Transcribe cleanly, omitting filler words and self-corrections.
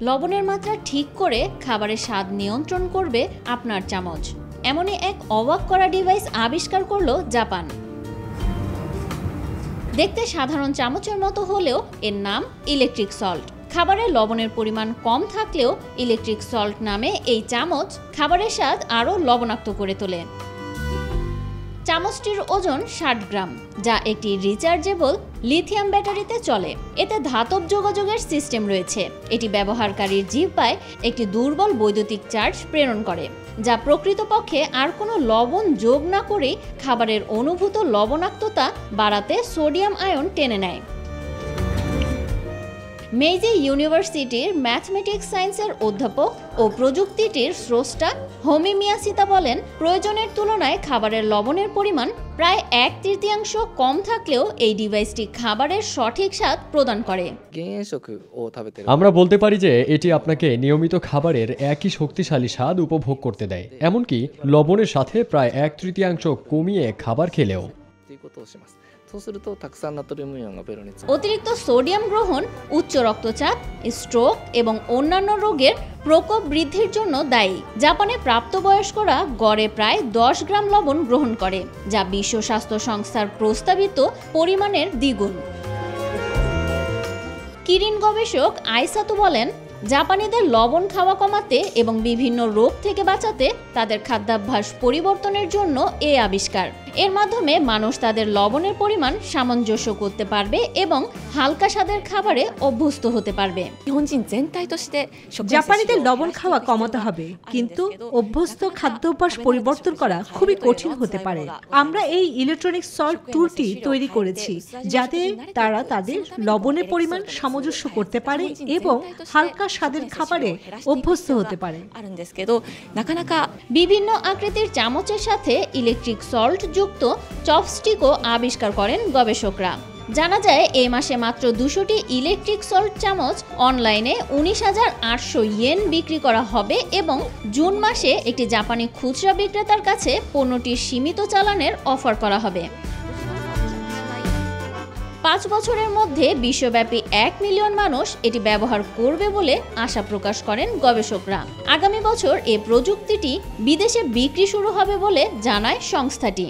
লবণের মাত্রা ঠিক করে খাবারের স্বাদ নিয়ন্ত্রণ করবে আপনার চামচ। এমনই এক অবাক করা ডিভাইস আবিষ্কার করলো জাপান। দেখতে সাধারণ চামচের মতো হলেও এর নাম ইলেকট্রিক সল্ট। খাবারে লবণের পরিমাণ কম থাকলেও ইলেকট্রিক সল্ট নামে এই চামচ খাবারের স্বাদ আরও লবণাক্ত করে তোলে। চামচটির ওজন 60 গ্রাম, যা একটি রিচার্জেবল লিথিয়াম ব্যাটারিতে চলে। এতে ধাতব যোগাযোগের সিস্টেম রয়েছে। এটি ব্যবহারকারীর জিহ্বায় একটি দুর্বল বৈদ্যুতিক চার্জ প্রেরণ করে, যা প্রকৃতপক্ষে আর কোনো লবণ যোগ না করেই খাবারের অনুভূত লবণাক্ততা বাড়াতে সোডিয়াম আয়ন টেনে নেয়। মেইজি ইউনিভার্সিটির ম্যাথমেটিক্স সায়েন্সের অধ্যাপক ও প্রযুক্তিটির স্রষ্টা হোমি মিয়াশিতা বলেন, প্রয়োজনের তুলনায় খাবারের লবণের পরিমাণ প্রায় 1/3 কম থাকলেও এই ডিভাইসটি খাবারের সঠিক স্বাদ প্রদান করে। আমরা বলতে পারি যে এটি আপনাকে নিয়মিত খাবারের একই শক্তিশালী স্বাদ উপভোগ করতে দেয়, এমনকি লবণের সাথে প্রায় 1/3 কমিয়ে খাবার খেলেও। অতিরিক্ত সোডিয়াম গ্রহণ উচ্চ রক্তচাপ, স্ট্রোক এবং অন্যান্য রোগের প্রকোপ বৃদ্ধির জন্য দায়ী। জাপানে প্রাপ্তবয়স্করা গড়ে প্রায় 10 গ্রাম লবণ গ্রহণ করে, যা বিশ্ব স্বাস্থ্য সংস্থার প্রস্তাবিত পরিমাণের দ্বিগুণ। কিরিন গবেষক আইসাতু বলেন, জাপানিদের লবণ খাওয়া কমাতে এবং বিভিন্ন রোগ থেকে বাঁচাতে তাদের খাদ্যাভ্যাস পরিবর্তনের জন্য এই আবিষ্কার। এর মাধ্যমে মানুষ তাদের লবণের পরিমাণ সামঞ্জস্য করতে পারবে এবং হালকা স্বাদের খাবারে অভ্যস্ত হতে পারবে। জাপানিদের লবণ খাওয়া কমাতে হবে, কিন্তু অভ্যস্ত খাদ্যাভ্যাস পরিবর্তন করা খুবই কঠিন হতে পারে। আমরা এই ইলেকট্রনিক সল্ট টুলটি তৈরি করেছি যাতে তারা তাদের লবণের পরিমাণ সামঞ্জস্য করতে পারে এবং হালকা স্বাদের খাবারে অভ্যস্ত হতে পারে। বিভিন্ন আকৃতির চামচের সাথে ইলেকট্রিক সল্ট যুক্ত চপস্টিকও আবিষ্কার করেন গবেষকরা। জানা যায় এই মাসে মাত্র 200টি ইলেকট্রিক সল্ট চামচ অনলাইনে 19,800 ইয়েন বিক্রি করা হবে এবং জুন মাসে একটি জাপানি খুচরা বিক্রেতার কাছে পণ্যটির সীমিত চালানের অফার করা হবে। 5 বছরের মধ্যে বিশ্বব্যাপী 1 মিলিয়ন মানুষ এটি ব্যবহার করবে বলে আশা প্রকাশ করেন গবেষকরা। আগামী বছর এই প্রযুক্তিটি বিদেশে বিক্রি শুরু হবে বলে জানায় সংস্থাটি।